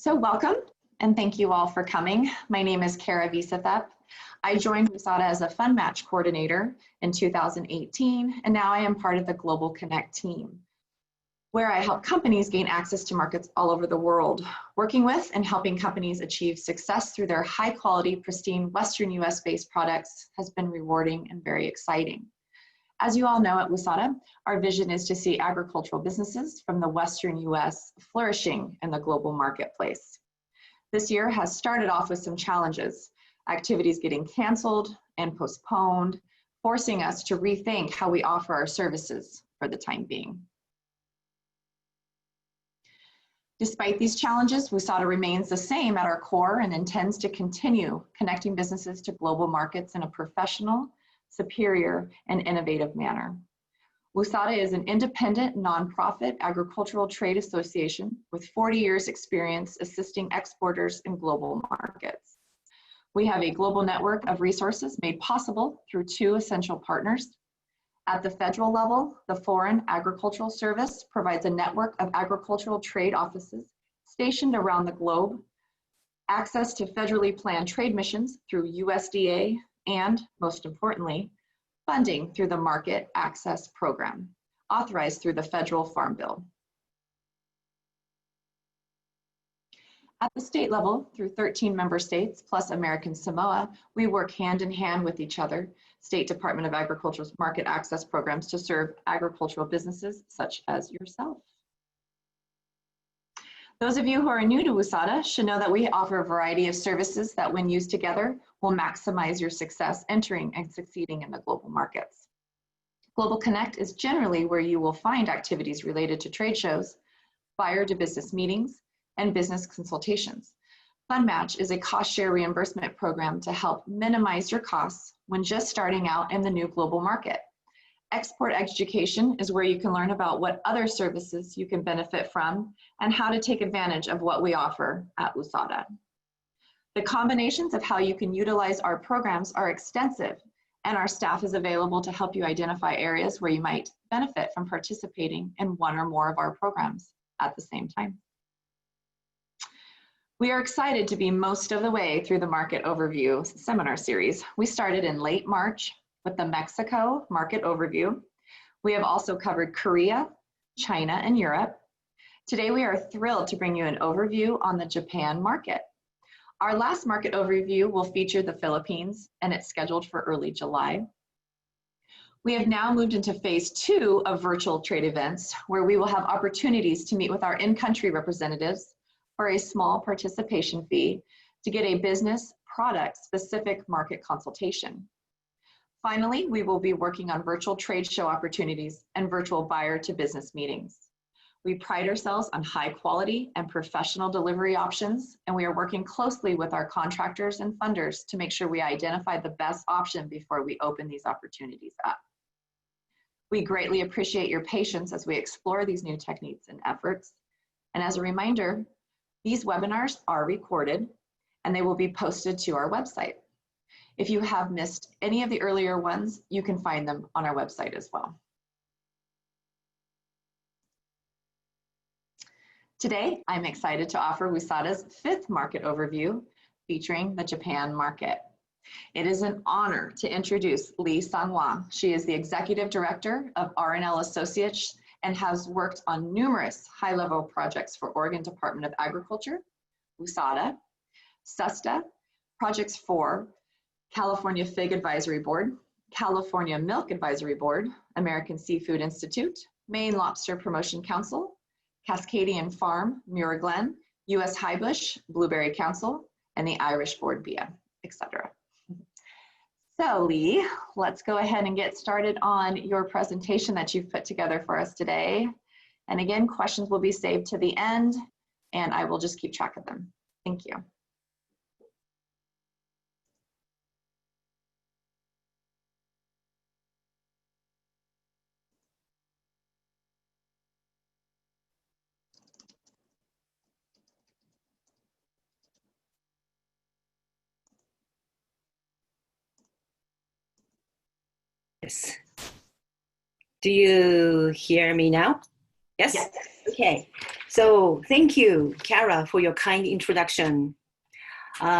So welcome, and thank you all for coming. My name is Kara Visathep. I joined WSADA as a Fund Match Coordinator in 2018, and now I am part of the Global Connect team, where I help companies gain access to markets all over the world. Working with and helping companies achieve success through their high-quality, pristine Western US-based products has been rewarding and very exciting. As you all know at WSADA, our vision is to see agricultural businesses from the Western US flourishing in the global marketplace. This year has started off with some challenges, activities getting canceled and postponed, forcing us to rethink how we offer our services for the time being. Despite these challenges, WSADA remains the same at our core and intends to continue connecting businesses to global markets in a professional, superior, and innovative manner. WSADA is an independent, nonprofit agricultural trade association with 40 years experience assisting exporters in global markets. We have a global network of resources made possible through two essential partners. At the federal level, the Foreign Agricultural Service provides a network of agricultural trade offices stationed around the globe, access to federally planned trade missions through USDA, and, most importantly, funding through the Market Access Program, authorized through the Federal Farm Bill. At the state level, through 13 member states, plus American Samoa, we work hand in hand with each other, State Department of Agriculture's market access programs to serve agricultural businesses such as yourself. Those of you who are new to WSADA should know that we offer a variety of services that, when used together, will maximize your success entering and succeeding in the global markets. Global Connect is generally where you will find activities related to trade shows, buyer-to-business meetings, and business consultations. Fund Match is a cost-share reimbursement program to help minimize your costs when just starting out in the new global market. Export education is where you can learn about what other services you can benefit from and how to take advantage of what we offer at WSADA. The combinations of how you can utilize our programs are extensive, and our staff is available to help you identify areas where you might benefit from participating in one or more of our programs at the same time. We are excited to be most of the way through the Market Overview seminar series. We started in late March with the Mexico Market Overview. We have also covered Korea, China, and Europe. Today we are thrilled to bring you an overview on the Japan market. Our last market overview will feature the Philippines, and it's scheduled for early July. We have now moved into phase 2 of virtual trade events, where we will have opportunities to meet with our in-country representatives for a small participation fee to get a business product-specific market consultation. Finally, we will be working on virtual trade show opportunities and virtual buyer-to-business meetings. We pride ourselves on high quality and professional delivery options, and we are working closely with our contractors and funders to make sure we identify the best option before we open these opportunities up. We greatly appreciate your patience as we explore these new techniques and efforts. And as a reminder, these webinars are recorded and they will be posted to our website. If you have missed any of the earlier ones, you can find them on our website as well. Today, I'm excited to offer WSADA's 5th market overview featuring the Japan market. It is an honor to introduce Lee Sang-hwa. She is the Executive Director of R&L Associates and has worked on numerous high-level projects for Oregon Department of Agriculture, WSADA, SESTA, projects for California Fig Advisory Board, California Milk Advisory Board, American Seafood Institute, Maine Lobster Promotion Council, Cascadian Farm, Muir Glen, U.S. Highbush, Blueberry Council, and the Irish Board BIA, etc. So Lee, let's go ahead and get started on your presentation that you've put together for us today. And again, questions will be saved to the end, and I will just keep track of them. Thank you. Yes. Do you hear me now? Yes? Yes. Okay. So thank you, Kara, for your kind introduction.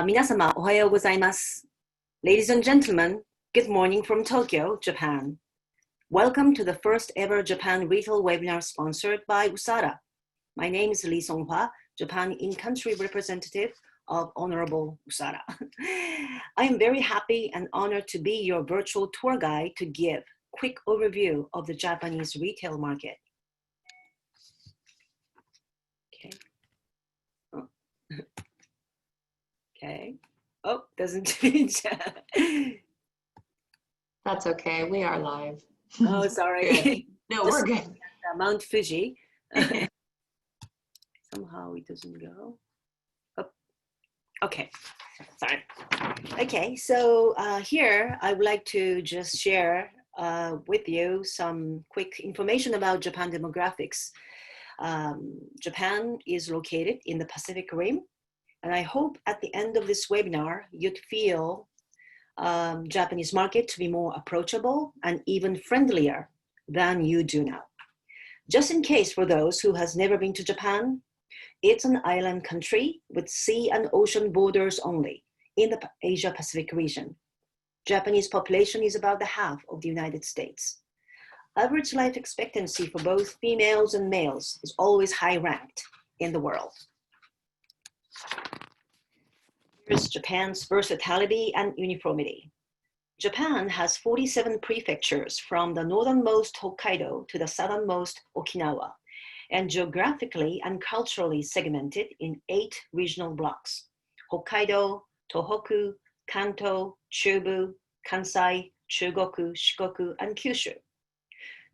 皆様、おはようございます。Ladies and gentlemen, good morning from Tokyo, Japan. Welcome to the first ever Japan retail webinar sponsored by USADA. My name is Lee Songhwa, Japan in-country representative of Honorable USADA. I am very happy and honored to be your virtual tour guide to give quick overview of the Japanese retail market. Okay. Oh. Okay. Oh, doesn't change. That's okay. We are live. Oh, sorry. No, we're good. Mount Fuji. Somehow it doesn't go. Oh. Okay. Sorry. Okay, so here I would like to just share with you some quick information about Japan demographics. Japan is located in the Pacific Rim, and I hope at the end of this webinar you'd feel Japanese market to be more approachable and even friendlier than you do now. Just in case for those who has never been to Japan, it's an island country with sea and ocean borders only in the Asia-Pacific region. Japanese population is about the half of the United States. Average life expectancy for both females and males is always high ranked in the world. Here's Japan's versatility and uniformity. Japan has 47 prefectures from the northernmost Hokkaido to the southernmost Okinawa, and geographically and culturally segmented in 8 regional blocks: Hokkaido, Tohoku, Kanto, Chubu, Kansai, Chugoku, Shikoku, and Kyushu.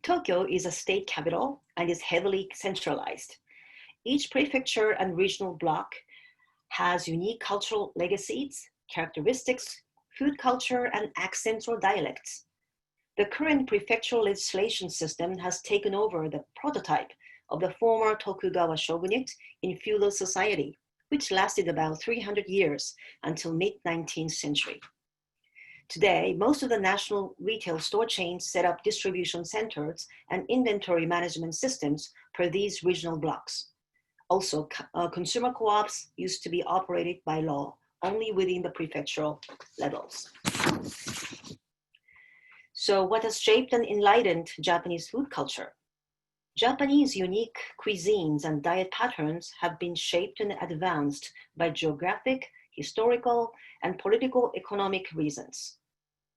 Tokyo is a state capital and is heavily centralized. Each prefecture and regional block has unique cultural legacies, characteristics, food culture, and accents or dialects. The current prefectural legislation system has taken over the prototype of the former Tokugawa shogunate in feudal society, which lasted about 300 years until mid-19th century. Today, most of the national retail store chains set up distribution centers and inventory management systems per these regional blocks. Also, consumer co-ops used to be operated by law only within the prefectural levels. So what has shaped and enlightened Japanese food culture? Japanese unique cuisines and diet patterns have been shaped and advanced by geographic, historical, and political economic reasons.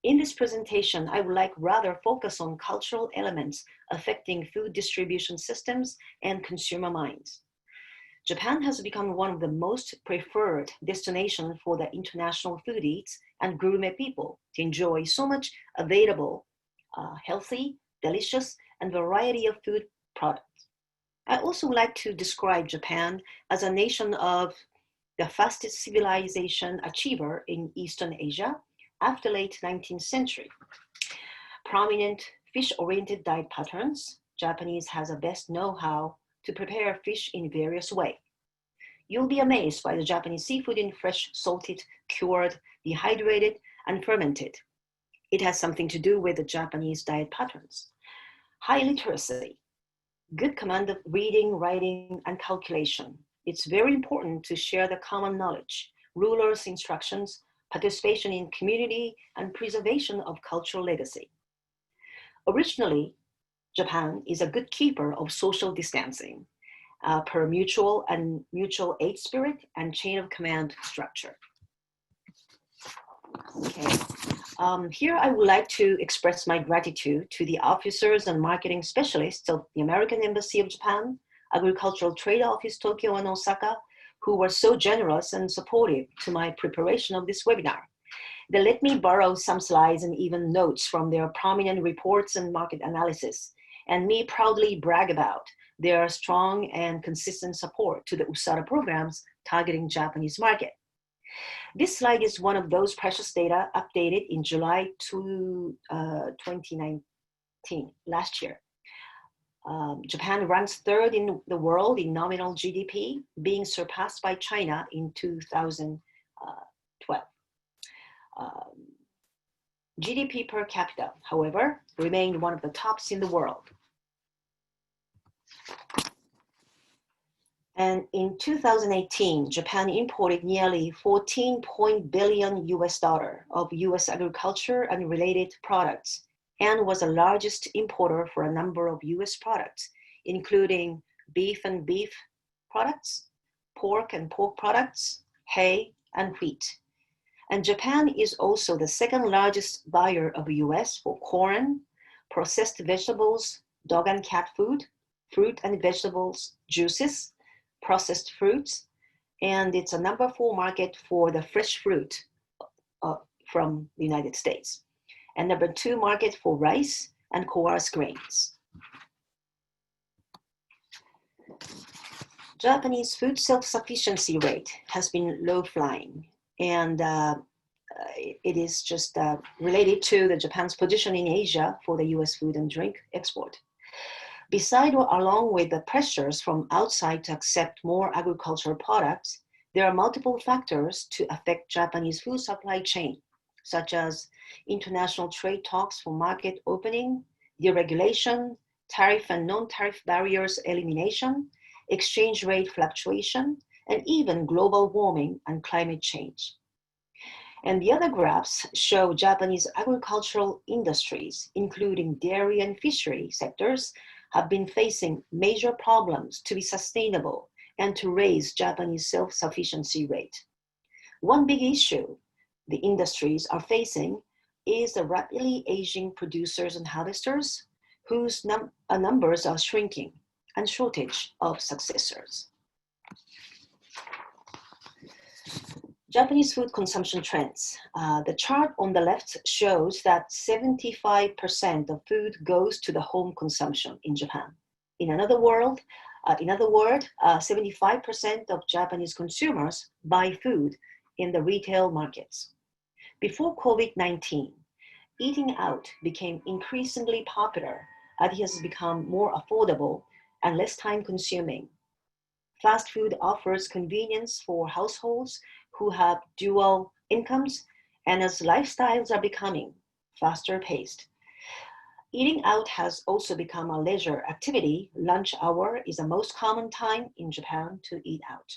In this presentation, I would like rather focus on cultural elements affecting food distribution systems and consumer minds. Japan has become one of the most preferred destinations for the international foodies and gourmet people to enjoy so much available, healthy, delicious, and variety of food products. I also like to describe Japan as a nation of the fastest civilization achiever in Eastern Asia after late 19th century. Prominent fish-oriented diet patterns, Japanese has a best know-how to prepare fish in various ways. You'll be amazed by the Japanese seafood in fresh, salted, cured, dehydrated, and fermented. It has something to do with the Japanese diet patterns. High literacy, good command of reading, writing, and calculation. It's very important to share the common knowledge, rulers' instructions, participation in community, and preservation of cultural legacy. Originally, Japan is a good keeper of social distancing per mutual aid spirit and chain of command structure. Okay. Here I would like to express my gratitude to the officers and marketing specialists of the American Embassy of Japan, Agricultural Trade Office Tokyo and Osaka, who were so generous and supportive to my preparation of this webinar. They let me borrow some slides and even notes from their prominent reports and market analysis, and me proudly brag about their strong and consistent support to the USADA programs targeting Japanese market. This slide is one of those precious data updated in July 2019, last year. Japan ranks third in the world in nominal GDP, being surpassed by China in 2012. GDP per capita, however, remained one of the tops in the world. And in 2018, Japan imported nearly 14 billion US dollar of US agriculture and related products, and was the largest importer for a number of US products, including beef and beef products, pork and pork products, hay and wheat. And Japan is also the second largest buyer of US for corn, processed vegetables, dog and cat food, fruit and vegetables, juices, processed fruits, and it's a number 4 market for the fresh fruit from the United States, and number 2 market for rice and coarse grains. Japanese food self-sufficiency rate has been low-flying, and it is just related to the Japan's position in Asia for the US food and drink export. Besides or along with the pressures from outside to accept more agricultural products, there are multiple factors to affect Japanese food supply chain, such as international trade talks for market opening, deregulation, tariff and non-tariff barriers elimination, exchange rate fluctuation, and even global warming and climate change. And the other graphs show Japanese agricultural industries, including dairy and fishery sectors, have been facing major problems to be sustainable and to raise Japanese self-sufficiency rate. One big issue the industries are facing is the rapidly aging producers and harvesters whose numbers are shrinking and shortage of successors. Japanese food consumption trends. The chart on the left shows that 75% of food goes to the home consumption in Japan. In another word, 75% of Japanese consumers buy food in the retail markets. Before COVID-19, eating out became increasingly popular as it has become more affordable and less time consuming. Fast food offers convenience for households who have dual incomes, and as lifestyles are becoming faster paced. Eating out has also become a leisure activity. Lunch hour is the most common time in Japan to eat out.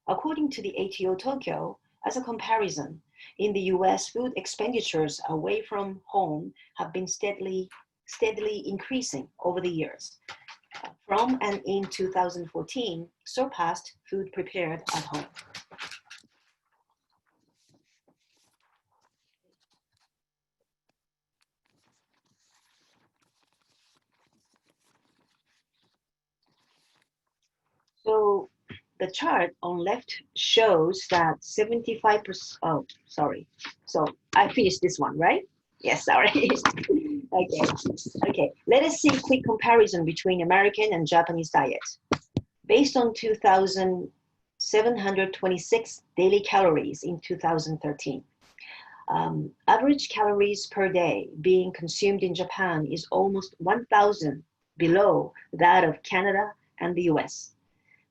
According to the ATO Tokyo, as a comparison, in the US, food expenditures away from home have been steadily increasing over the years. From and in 2014, surpassed food prepared at home. So the chart on left shows that 75%, oh, sorry. So I finished this one, right? Yes, sorry. Okay. Let us see a quick comparison between American and Japanese diets. Based on 2,726 daily calories in 2013. Average calories per day being consumed in Japan is almost 1,000 below that of Canada and the US.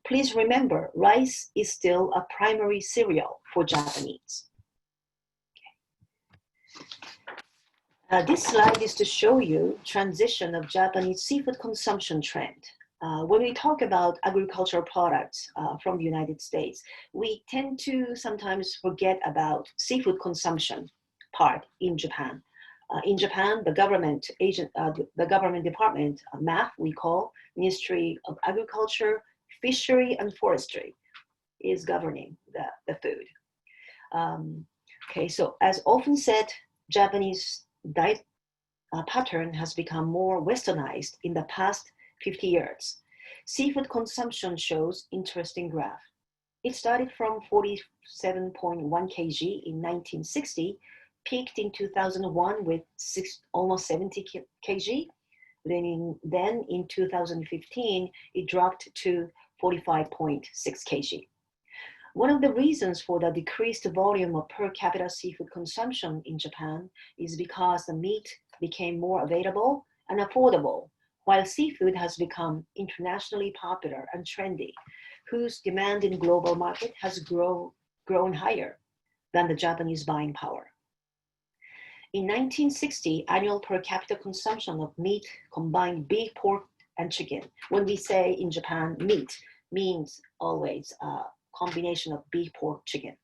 Please remember, rice is still a primary cereal for Japanese. This slide is to show you transition of Japanese seafood consumption trend. When we talk about agricultural products from the United States, we tend to sometimes forget about seafood consumption part in Japan. In Japan, the government department, MAF, we call Ministry of Agriculture, Fishery and Forestry, is governing the food. Okay, so as often said, Japanese diet pattern has become more westernized in the past 50 years. Seafood consumption shows interesting graph. It started from 47.1 kg in 1960, peaked in 2001 with almost 70 kg. Then in 2015, it dropped to 45.6 kg. One of the reasons for the decreased volume of per capita seafood consumption in Japan is because the meat became more available and affordable, while seafood has become internationally popular and trendy, whose demand in global market has grown higher than the Japanese buying power. In 1960, annual per capita consumption of meat, combined beef, pork, and chicken. When we say in Japan, meat means always a combination of beef, pork, chicken,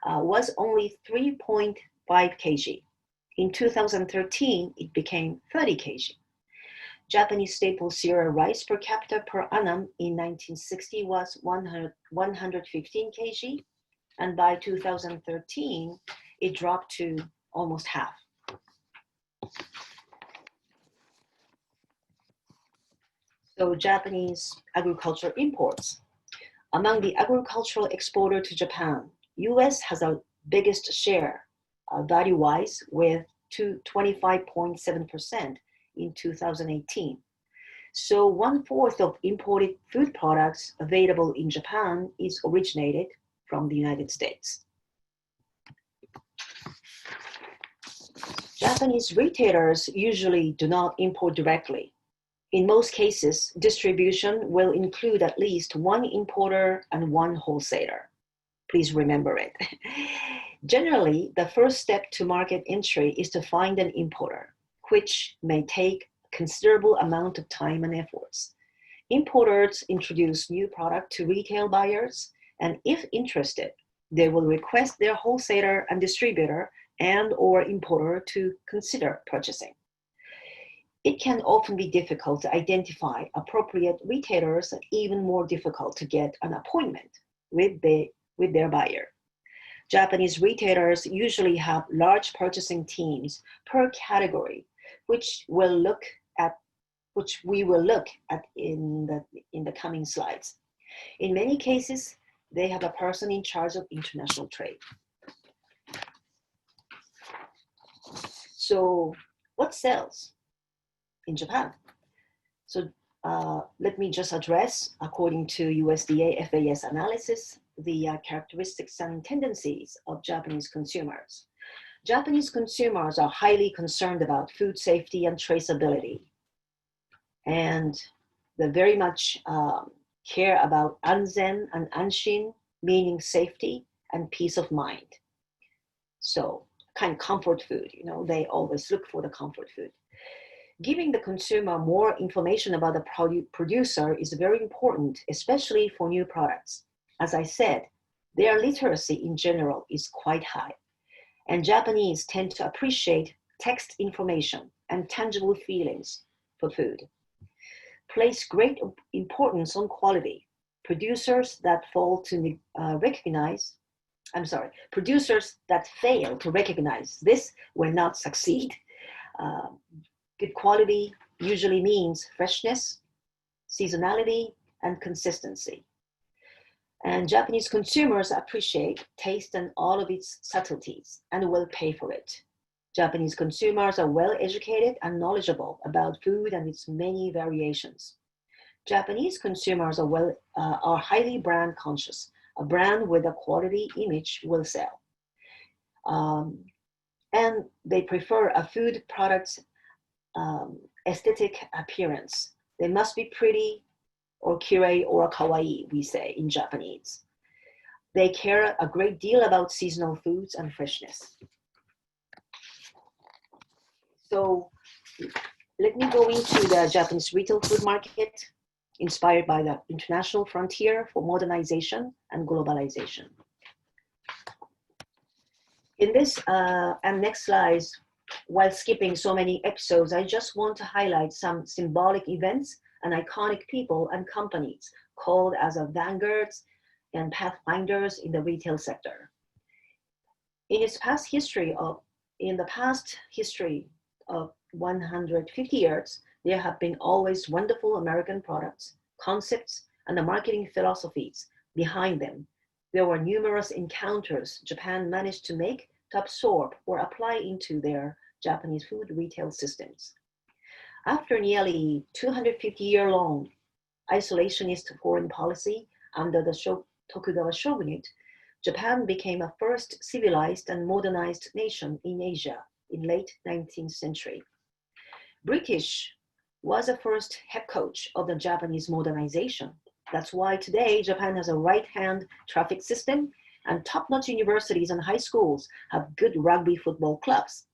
was only 3.5 kg. In 2013, it became 30 kg. Japanese staple cereal rice per capita per annum in 1960 was 115 kg, and by 2013, it dropped to almost half. So Japanese agricultural imports. Among the agricultural exporter to Japan, US has the biggest share value-wise with 25.7% in 2018. So 1/4 of imported food products available in Japan is originated from the United States. Japanese retailers usually do not import directly. In most cases, distribution will include at least one importer and one wholesaler. Please remember it. Generally, the first step to market entry is to find an importer, which may take a considerable amount of time and efforts. Importers introduce new product to retail buyers, and if interested, they will request their wholesaler and distributor and/or importer to consider purchasing. It can often be difficult to identify appropriate retailers and even more difficult to get an appointment with their buyer. Japanese retailers usually have large purchasing teams per category, which we will look at in the coming slides. In many cases, they have a person in charge of international trade. So what sells in Japan? So let me just address, according to USDA FAS analysis, the characteristics and tendencies of Japanese consumers. Japanese consumers are highly concerned about food safety and traceability, and they very much care about anzen and anshin, meaning safety and peace of mind. So kind of comfort food, they always look for the comfort food. Giving the consumer more information about the producer is very important, especially for new products. As I said, their literacy in general is quite high, and Japanese tend to appreciate text information and tangible feelings for food. Place great importance on quality. Producers that producers that fail to recognize this will not succeed. Good quality usually means freshness, seasonality, and consistency. And Japanese consumers appreciate taste and all of its subtleties and will pay for it. Japanese consumers are well educated and knowledgeable about food and its many variations. Japanese consumers are highly brand conscious. A brand with a quality image will sell. And they prefer a food product's aesthetic appearance. They must be pretty or kirei or kawaii, we say in Japanese. They care a great deal about seasonal foods and freshness. So let me go into the Japanese retail food market, inspired by the international frontier for modernization and globalization. In this and next slides, while skipping so many episodes, I just want to highlight some symbolic events and iconic people and companies called as a vanguards and pathfinders in the retail sector. In the past history of 150 years, there have been always wonderful American products, concepts, and the marketing philosophies behind them. There were numerous encounters Japan managed to make to absorb or apply into their Japanese food retail systems. After nearly 250-year-long isolationist foreign policy under the Tokugawa shogunate, Japan became a first civilized and modernized nation in Asia in late 19th century. British was the first head coach of the Japanese modernization. That's why today Japan has a right-hand traffic system, and top-notch universities and high schools have good rugby football clubs.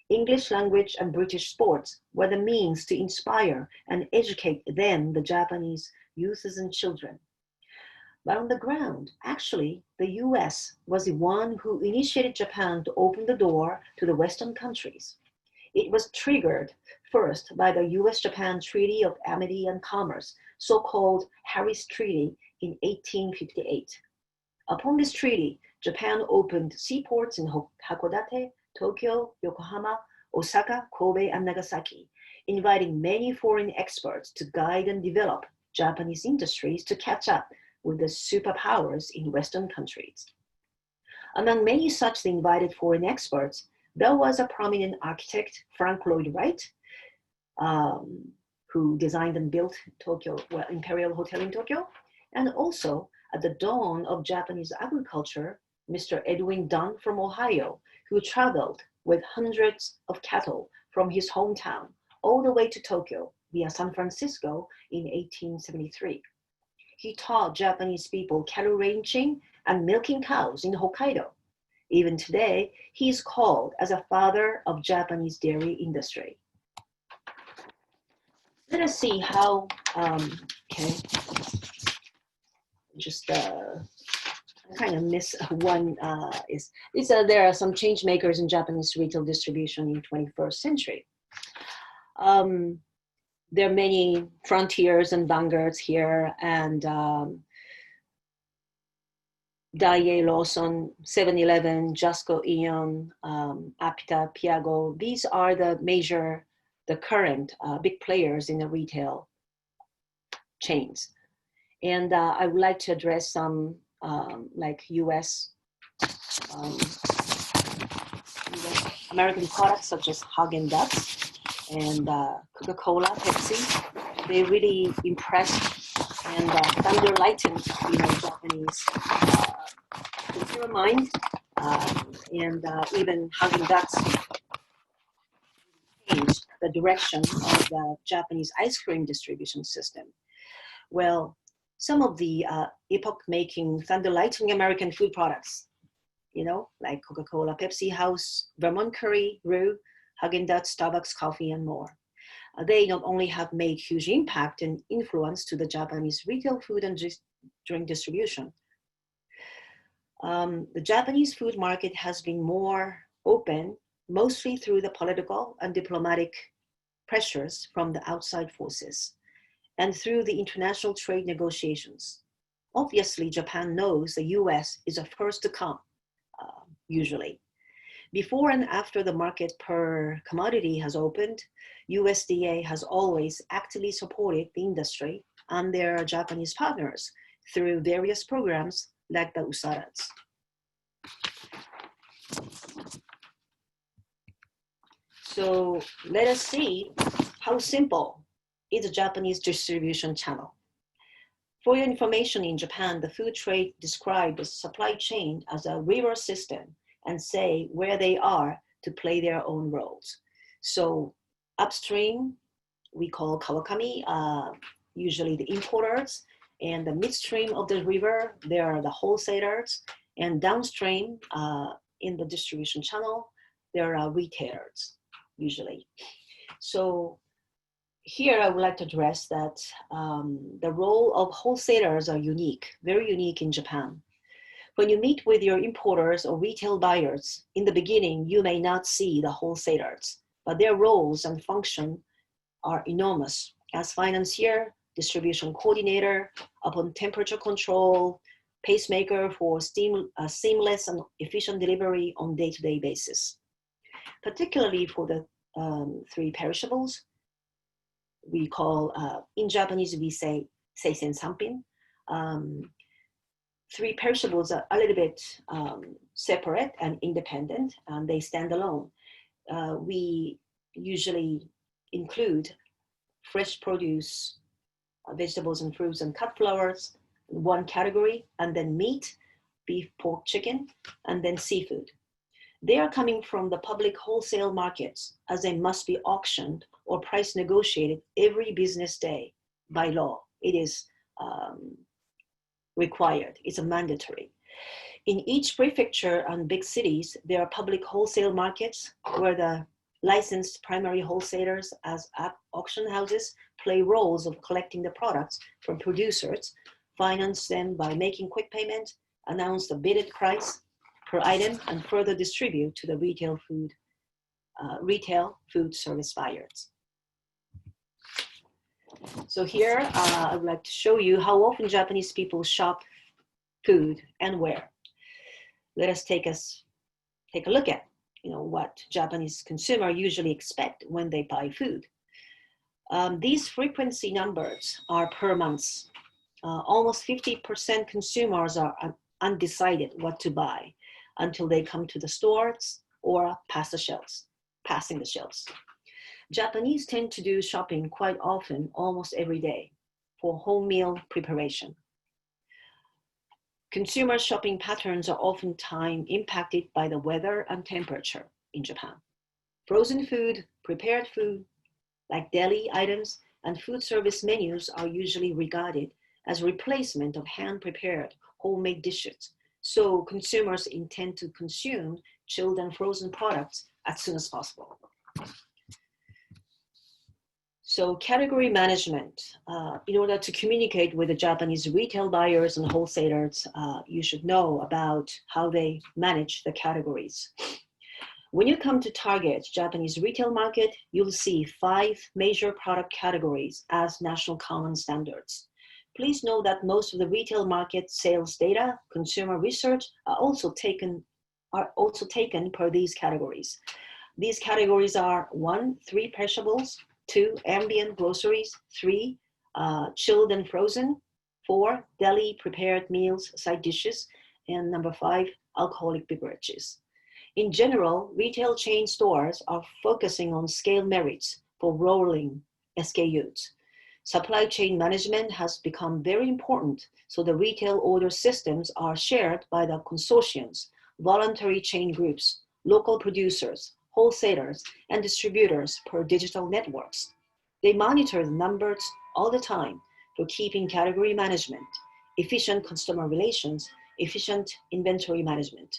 English language and British sports were the means to inspire and educate then the Japanese youths and children. But on the ground, actually, the US was the one who initiated Japan to open the door to the Western countries. It was triggered first by the US-Japan Treaty of Amity and Commerce, so-called Harris Treaty in 1858. Upon this treaty, Japan opened seaports in Hakodate, Tokyo, Yokohama, Osaka, Kobe, and Nagasaki, inviting many foreign experts to guide and develop Japanese industries to catch up with the superpowers in Western countries. Among many such invited foreign experts, there was a prominent architect, Frank Lloyd Wright, who designed and built Imperial Hotel in Tokyo, and also at the dawn of Japanese agriculture, Mr. Edwin Dunn from Ohio, who traveled with hundreds of cattle from his hometown all the way to Tokyo via San Francisco in 1873. He taught Japanese people cattle ranching and milking cows in Hokkaido. Even today, he is called as a father of Japanese dairy industry. Let us see how, I kind of miss one, there are some change makers in Japanese retail distribution in 21st century. There are many frontiers and vanguards here, and Daiei, Lawson, 7-Eleven, Jasco, Aeon, Apita, Piago. These are the current big players in the retail chains. And I would like to address some like US American products such as Haagen-Dazs and Coca-Cola, Pepsi. They really impressed and thunder-lightened, Japanese consumer mind, and even Haagen-Dazs changed the direction of the Japanese ice cream distribution system. Well, some of the epoch-making, thunder-lightning American food products, like Coca-Cola, Pepsi House, Vermont Curry, Roux, Haagen-Dazs, Starbucks Coffee, and more. They not only have made huge impact and influence to the Japanese retail food and drink distribution. The Japanese food market has been more open, mostly through the political and diplomatic pressures from the outside forces and through the international trade negotiations. Obviously, Japan knows the US is the first to come, usually. Before and after the market per commodity has opened, USDA has always actively supported the industry and their Japanese partners through various programs like the USARAs. So let us see how simple is the Japanese distribution channel. For your information, in Japan, the food trade described the supply chain as a river system and say where they are to play their own roles. So upstream, we call Kawakami, usually the importers, and the midstream of the river, there are the wholesalers, and downstream in the distribution channel, there are retailers, usually. So here I would like to address that the role of wholesalers are unique, very unique in Japan. When you meet with your importers or retail buyers, in the beginning, you may not see the wholesalers, but their roles and function are enormous. As financier, distribution coordinator, upon temperature control, pacemaker for seamless and efficient delivery on day-to-day basis. Particularly for the three perishables, we call, in Japanese, we say seisen sanpin. Three perishables are a little bit separate and independent, and they stand alone. We usually include fresh produce, vegetables and fruits and cut flowers, one category, and then meat, beef, pork, chicken, and then seafood. They are coming from the public wholesale markets, as they must be auctioned or price negotiated every business day by law. It is required, it's a mandatory. In each prefecture and big cities, there are public wholesale markets where the Licensed primary wholesalers as auction houses play roles of collecting the products from producers, finance them by making quick payment, announce the bidded price per item, and further distribute to the retail food service buyers. So here, I would like to show you how often Japanese people shop food and where. Let us take a look at what Japanese consumers usually expect when they buy food. These frequency numbers are per month. Almost 50% consumers are undecided what to buy until they come to the stores or passing the shelves. Japanese tend to do shopping quite often, almost every day, for home meal preparation. Consumer shopping patterns are oftentimes impacted by the weather and temperature in Japan. Frozen food, prepared food, like deli items, and food service menus are usually regarded as replacement of hand-prepared homemade dishes. So consumers intend to consume chilled and frozen products as soon as possible. So category management, in order to communicate with the Japanese retail buyers and wholesalers, you should know about how they manage the categories. When you come to target Japanese retail market, you'll see 5 major product categories as national common standards. Please know that most of the retail market sales data, consumer research are also taken per these categories. These categories are 1, 3 perishables, 2, ambient groceries, 3, chilled and frozen, 4, deli prepared meals, side dishes, and number 5, alcoholic beverages. In general, retail chain stores are focusing on scale merits for rolling SKUs. Supply chain management has become very important, so the retail order systems are shared by the consortiums, voluntary chain groups, local producers, wholesalers, and distributors per digital networks. They monitor the numbers all the time for keeping category management, efficient customer relations, efficient inventory management.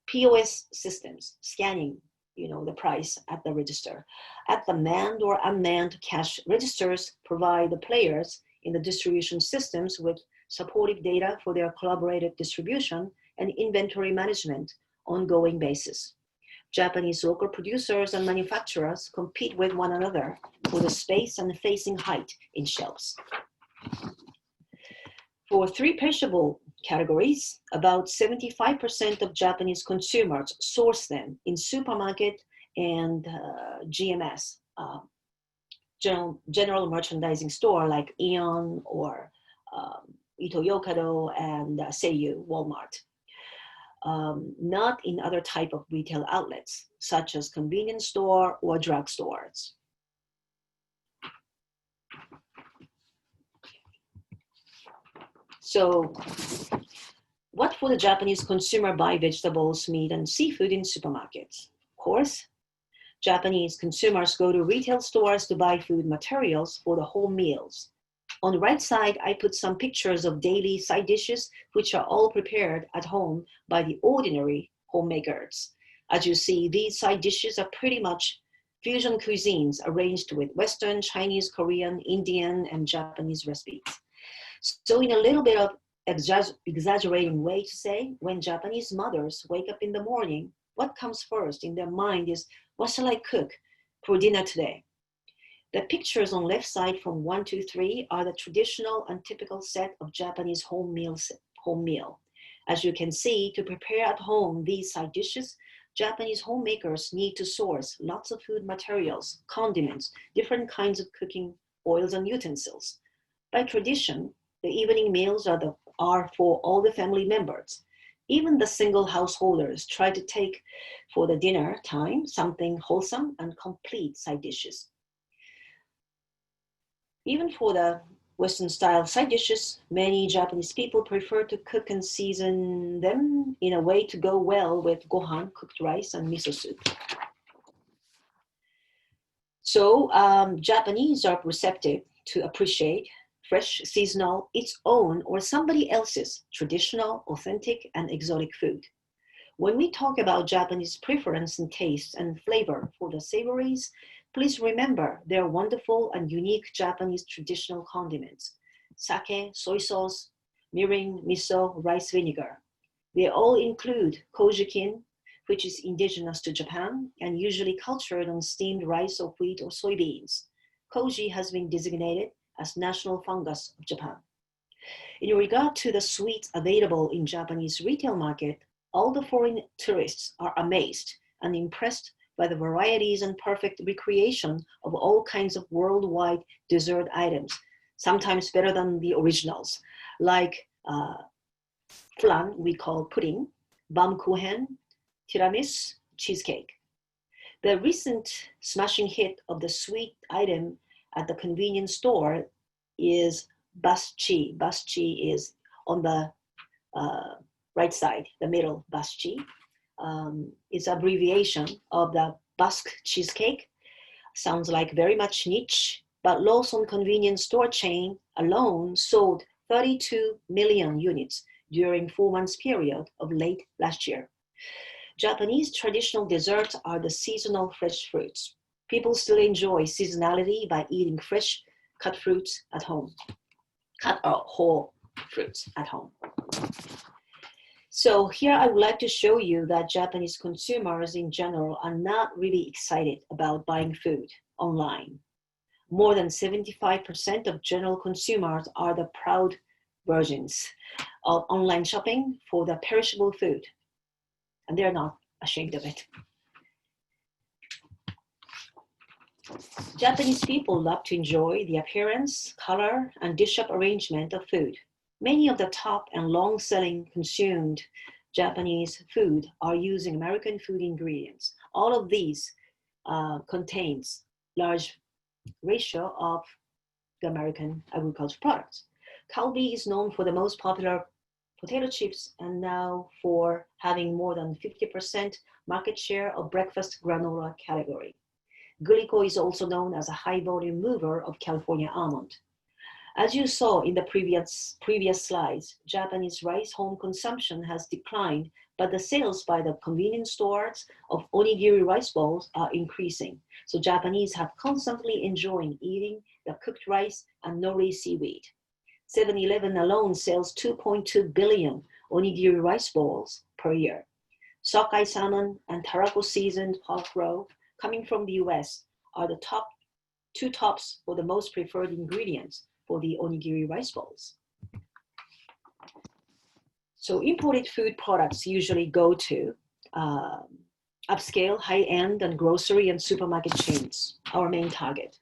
POS systems, scanning, the price at the register. At the manned or unmanned cash registers provide the players in the distribution systems with supportive data for their collaborated distribution and inventory management ongoing basis. Japanese local producers and manufacturers compete with one another for the space and facing height in shelves. For 3 perishable categories, about 75% of Japanese consumers source them in supermarket and GMS, general merchandising store like Aeon or Ito-Yokado and Seiyu, Walmart. Not in other type of retail outlets, such as convenience store or drug stores. So, what for the Japanese consumer buy vegetables, meat, and seafood in supermarkets? Of course, Japanese consumers go to retail stores to buy food materials for the home meals. On the right side, I put some pictures of daily side dishes, which are all prepared at home by the ordinary homemakers. As you see, these side dishes are pretty much fusion cuisines arranged with Western, Chinese, Korean, Indian, and Japanese recipes. So in a little bit of exaggerating way to say, when Japanese mothers wake up in the morning, what comes first in their mind is, what shall I cook for dinner today? The pictures on left side from 1 to 3 are the traditional and typical set of Japanese home meal. As you can see, to prepare at home these side dishes, Japanese homemakers need to source lots of food materials, condiments, different kinds of cooking oils and utensils. By tradition, the evening meals are for all the family members. Even the single householders try to take for the dinner time something wholesome and complete side dishes. Even for the Western style side dishes, many Japanese people prefer to cook and season them in a way to go well with gohan, cooked rice, and miso soup. So Japanese are receptive to appreciate fresh, seasonal, its own or somebody else's traditional, authentic, and exotic food. When we talk about Japanese preference in taste and flavor for the savories, please remember their wonderful and unique Japanese traditional condiments: sake, soy sauce, mirin, miso, rice vinegar. They all include kojikin, which is indigenous to Japan and usually cultured on steamed rice or wheat or soybeans. Koji has been designated as national fungus of Japan. In regard to the sweets available in Japanese retail market, all the foreign tourists are amazed and impressed by the varieties and perfect recreation of all kinds of worldwide dessert items, sometimes better than the originals, like flan, we call pudding, bamkuchen, tiramisu, cheesecake. The recent smashing hit of the sweet item at the convenience store is baschi. Baschi is on the right side, the middle, baschi. It's abbreviation of the Basque cheesecake. Sounds like very much niche, but Lawson convenience store chain alone sold 32 million units during 4 months period of late last year. Japanese traditional desserts are the seasonal fresh fruits. People still enjoy seasonality by eating fresh cut fruits at home, cut whole fruits at home. So here I would like to show you that Japanese consumers in general are not really excited about buying food online. More than 75% of general consumers are the proud virgins of online shopping for the perishable food, and they're not ashamed of it. Japanese people love to enjoy the appearance, color, and dish-up arrangement of food. Many of the top and long-selling consumed Japanese food are using American food ingredients. All of these contains large ratio of the American agricultural products. Calbee is known for the most popular potato chips and now for having more than 50% market share of breakfast granola category. Glico is also known as a high volume mover of California almond. As you saw in the previous slides, Japanese rice home consumption has declined, but the sales by the convenience stores of onigiri rice balls are increasing. So Japanese have constantly enjoying eating the cooked rice and nori seaweed. 7-Eleven alone sells 2.2 billion onigiri rice balls per year. Sockeye salmon and tarako seasoned pork roe coming from the US are the two tops for the most preferred ingredients for the onigiri rice balls. So imported food products usually go to upscale, high-end, and grocery and supermarket chains, our main target.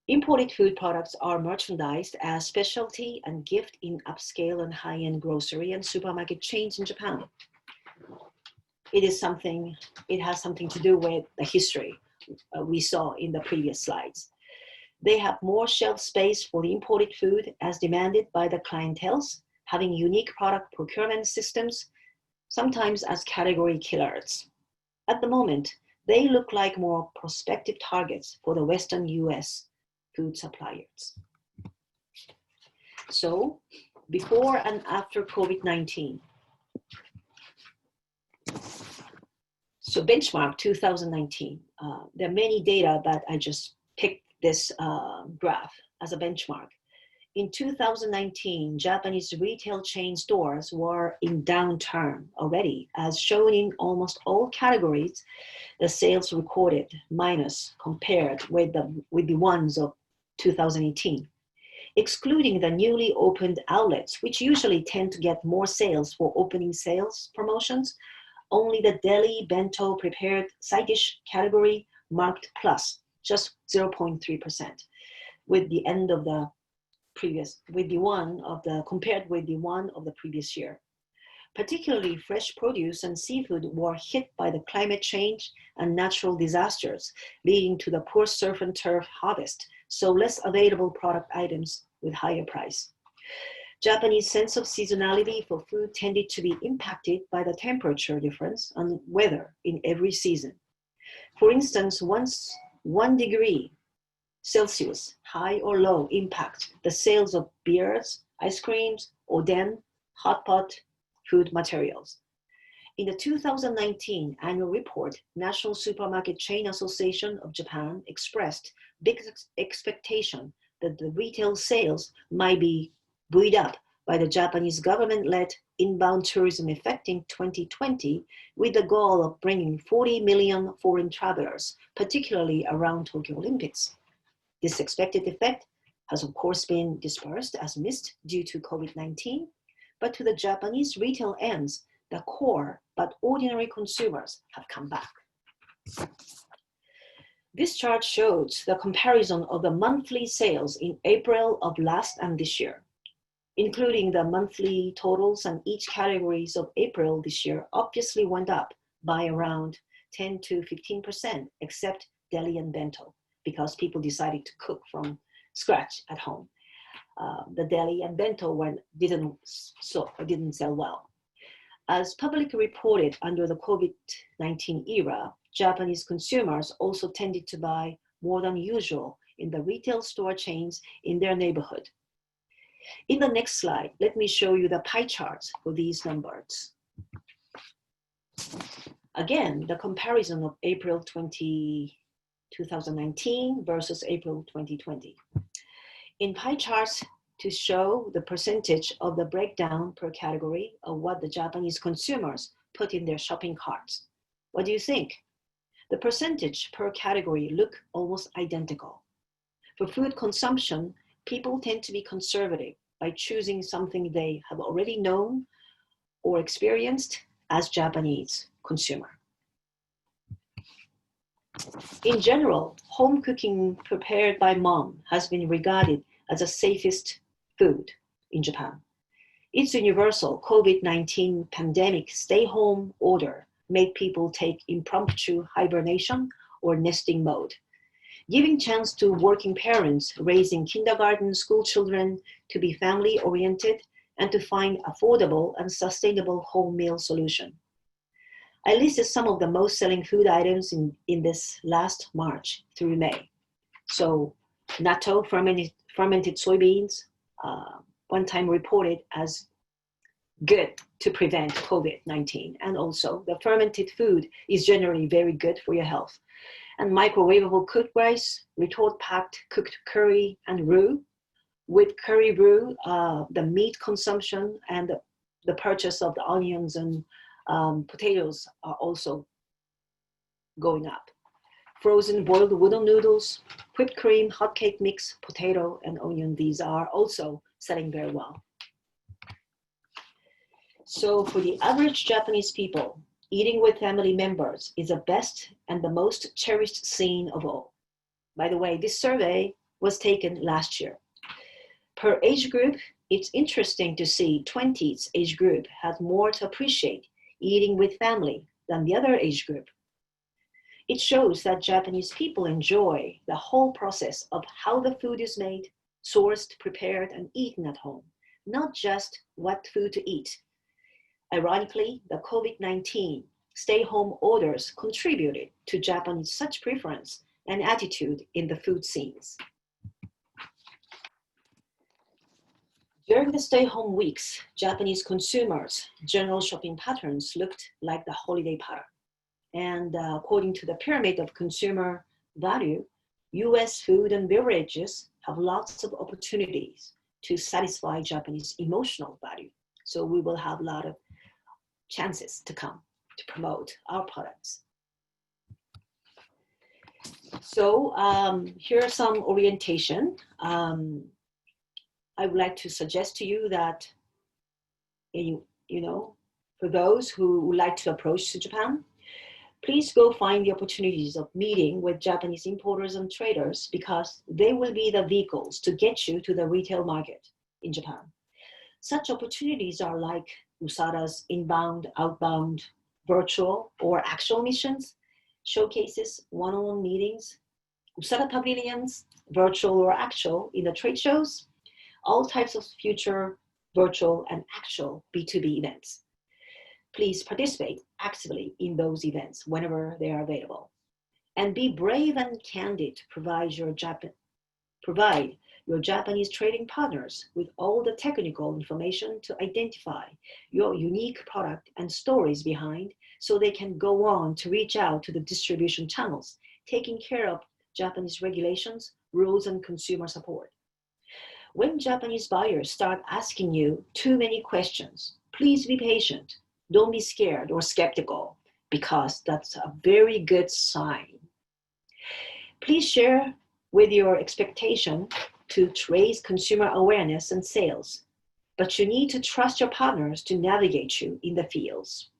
Imported food products are merchandised as specialty and gift in upscale and high-end grocery and supermarket chains in Japan. It has something to do with the history we saw in the previous slides. They have more shelf space for the imported food as demanded by the clienteles, having unique product procurement systems, sometimes as category killers. At the moment, they look like more prospective targets for the Western US food suppliers. So, before and after COVID-19. So benchmark 2019. There are many data, but I just picked this graph as a benchmark. In 2019, Japanese retail chain stores were in downturn already, as shown in almost all categories. The sales recorded minus compared with the ones of 2018, excluding the newly opened outlets, which usually tend to get more sales for opening sales promotions. Only the deli bento prepared side dish category marked plus, just 0.3%, with the end of the previous, compared with the one of the previous year. Particularly fresh produce and seafood were hit by the climate change and natural disasters, leading to the poor surf and turf harvest, so less available product items with higher price. Japanese sense of seasonality for food tended to be impacted by the temperature difference and weather in every season. For instance, once 1 degree Celsius, high or low, impact the sales of beers, ice creams, oden, hot pot, food materials. In the 2019 annual report, National Supermarket Chain Association of Japan expressed big expectation that the retail sales might be buoyed up by the Japanese government-led inbound tourism effect in 2020, with the goal of bringing 40 million foreign travelers, particularly around Tokyo Olympics. This expected effect has of course been dispersed as mist due to COVID-19, but to the Japanese retail ends, the core but ordinary consumers have come back. This chart shows the comparison of the monthly sales in April of last and this year, including the monthly totals, and each categories of April this year obviously went up by around 10 to 15%, except deli and bento, because people decided to cook from scratch at home. The deli and bento didn't sell well. As publicly reported under the COVID-19 era, Japanese consumers also tended to buy more than usual in the retail store chains in their neighborhood. In the next slide, let me show you the pie charts for these numbers. Again, the comparison of April 2019 versus April 2020. In pie charts, to show the percentage of the breakdown per category of what the Japanese consumers put in their shopping carts. What do you think? The percentage per category look almost identical. For food consumption, people tend to be conservative by choosing something they have already known or experienced as Japanese consumer. In general, home cooking prepared by mom has been regarded as the safest food in Japan. Its universal COVID-19 pandemic stay-home order made people take impromptu hibernation or nesting mode, giving chance to working parents raising kindergarten school children to be family-oriented and to find affordable and sustainable home meal solution. I listed some of the most selling food items in this last March through May. So natto, fermented soybeans, one time reported as good to prevent COVID-19. And also the fermented food is generally very good for your health. And microwavable cooked rice, retort-packed cooked curry and roux. With curry roux, the meat consumption and the purchase of the onions and potatoes are also going up. Frozen boiled wooden noodles, whipped cream, hot cake mix, potato, and onion, these are also selling very well. So for the average Japanese people, eating with family members is the best and the most cherished scene of all. By the way, this survey was taken last year. Per age group, it's interesting to see 20s age group had more to appreciate eating with family than the other age group. It shows that Japanese people enjoy the whole process of how the food is made, sourced, prepared, and eaten at home, not just what food to eat. Ironically, the COVID-19 stay-home orders contributed to Japanese such preference and attitude in the food scenes. During the stay-home weeks, Japanese consumers' general shopping patterns looked like the holiday pattern. And according to the pyramid of consumer value, US food and beverages have lots of opportunities to satisfy Japanese emotional value. So we will have a lot of chances to come to promote our products. So here are some orientation. I would like to suggest to you that, for those who would like to approach to Japan, please go find the opportunities of meeting with Japanese importers and traders, because they will be the vehicles to get you to the retail market in Japan. Such opportunities are like USADA's inbound, outbound, virtual or actual missions, showcases, one-on-one meetings, USADA pavilions, virtual or actual in the trade shows, all types of future virtual and actual B2B events. Please participate actively in those events whenever they are available. And be brave and candid to provide your Japanese trading partners with all the technical information to identify your unique product and stories behind, so they can go on to reach out to the distribution channels, taking care of Japanese regulations, rules, and consumer support. When Japanese buyers start asking you too many questions, please be patient. Don't be scared or skeptical, because that's a very good sign. Please share with your expectation to raise consumer awareness and sales, but you need to trust your partners to navigate you in the fields.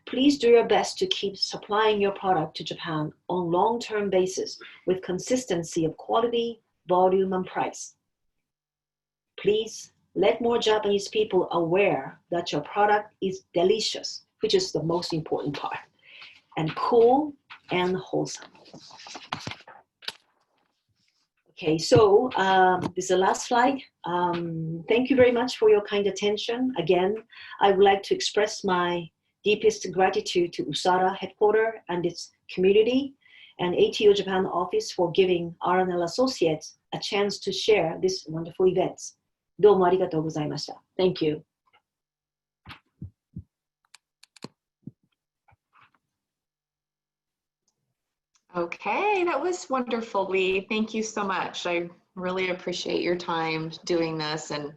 Please do your best to keep supplying your product to Japan on long-term basis with consistency of quality, volume, and price. Please let more Japanese people aware that your product is delicious, which is the most important part, and cool and wholesome. Okay, so this is the last slide. Thank you very much for your kind attention. Again, I would like to express my deepest gratitude to USADA headquarters and its community and ATO Japan office for giving R&L Associates a chance to share this wonderful events. どうもありがとうございました. Thank you. Okay, that was wonderful, Lee. Thank you so much. I really appreciate your time doing this. And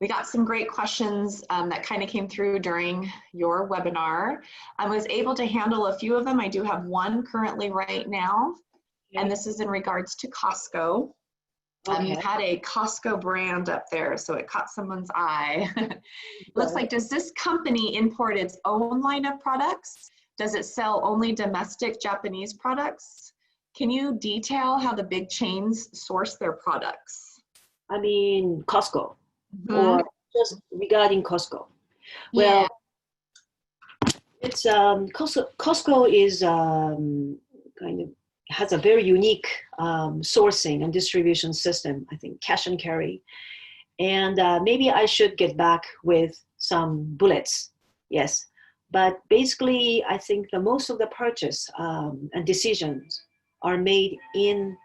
we got some great questions that kind of came through during your webinar. I was able to handle a few of them. I do have one currently right now, and this is in regards to Costco. You had a Costco brand up there, so it caught someone's eye. Looks like, does this company import its own line of products? Does it sell only domestic Japanese products? Can you detail how the big chains source their products? I mean, Costco, or just regarding Costco. Well, it's Costco is kind of has a very unique sourcing and distribution system, I think, cash and carry. And maybe I should get back with some bullets, yes. But basically, I think the most of the purchase and decisions are made in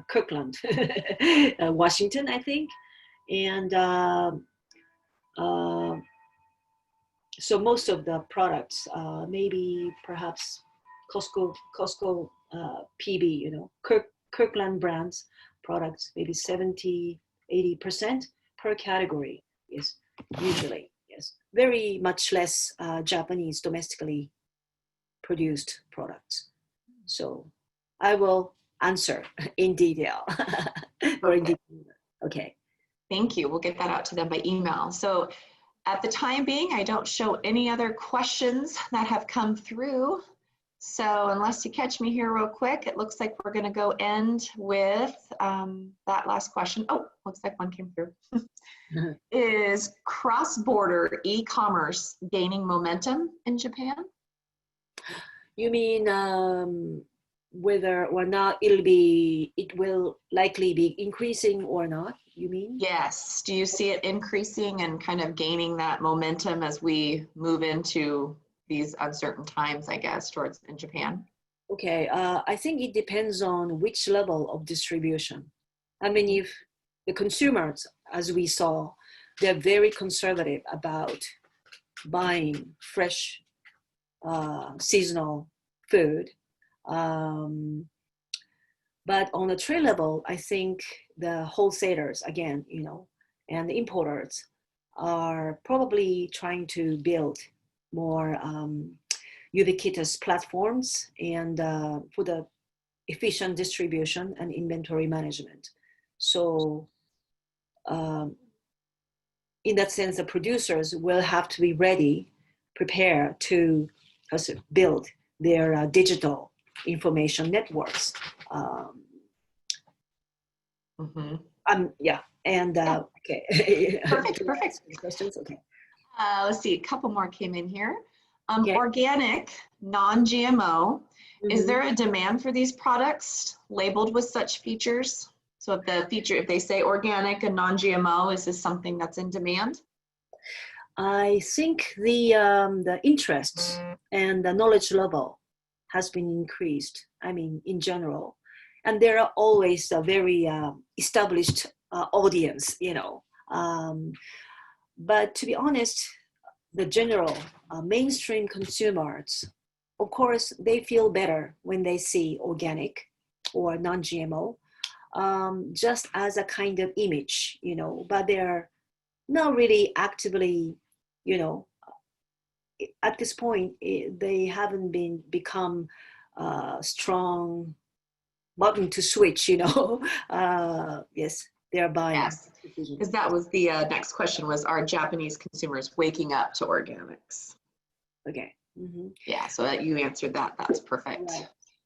Kirkland, Washington, I think. And so most of the products, maybe perhaps Costco PB, you know, Kirkland brands products, maybe 70, 80% per category is usually, yes. Very much less Japanese domestically produced products. So I will answer in detail. Okay. Thank you. We'll get that out to them by email. So at the time being, I don't show any other questions that have come through. So unless you catch me here real quick, it looks like we're going to go end with that last question. Oh, looks like one came through. Is cross-border e-commerce gaining momentum in Japan? You mean whether or not it will likely be increasing or not, you mean? Yes. Do you see it increasing and kind of gaining that momentum as we move into these uncertain times, I guess, towards in Japan? Okay, I think it depends on which level of distribution. I mean, if the consumers, as we saw, they're very conservative about buying fresh seasonal food. But on the trade level, I think the wholesalers, again, you know, and the importers are probably trying to build more ubiquitous platforms and for the efficient distribution and inventory management. So in that sense, the producers will have to be ready, prepare to build their digital information networks. Yeah, and okay. Perfect. Questions? Okay. Let's see, a couple more came in here. Organic, non-GMO. Is there a demand for these products labeled with such features? So if they say organic and non-GMO, is this something that's in demand? I think the interest and the knowledge level has been increased, I mean, in general. and there are always a very established audience, but to be honest, the general mainstream consumers, of course, they feel better when they see organic or non-GMO, just as a kind of image, but they're not really actively, at this point, they haven't become strong button to switch, yes, they're buying. Yes, because that was the next question was, are Japanese consumers waking up to organics? Okay. Mm-hmm. Yeah, so that you answered that. That's perfect.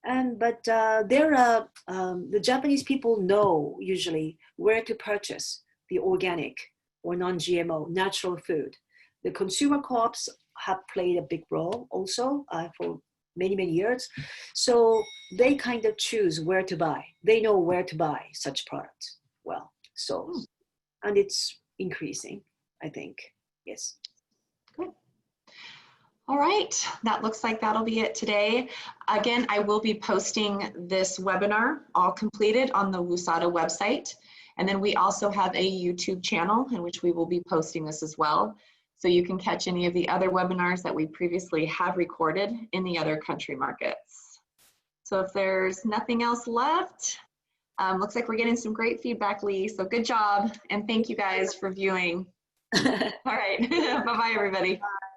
Right. But the Japanese people know usually where to purchase the organic or non-GMO natural food. The consumer co-ops have played a big role also for many, many years. So they kind of choose where to buy. They know where to buy such products. Well, so, and it's increasing, I think. Yes. Good. All right, that looks like that'll be it today. Again, I will be posting this webinar all completed on the WUSADA website. And then we also have a YouTube channel in which we will be posting this as well. So you can catch any of the other webinars that we previously have recorded in the other country markets. So if there's nothing else left, looks like we're getting some great feedback, Lee. So good job. And thank you guys for viewing. All right, bye-bye everybody. Bye.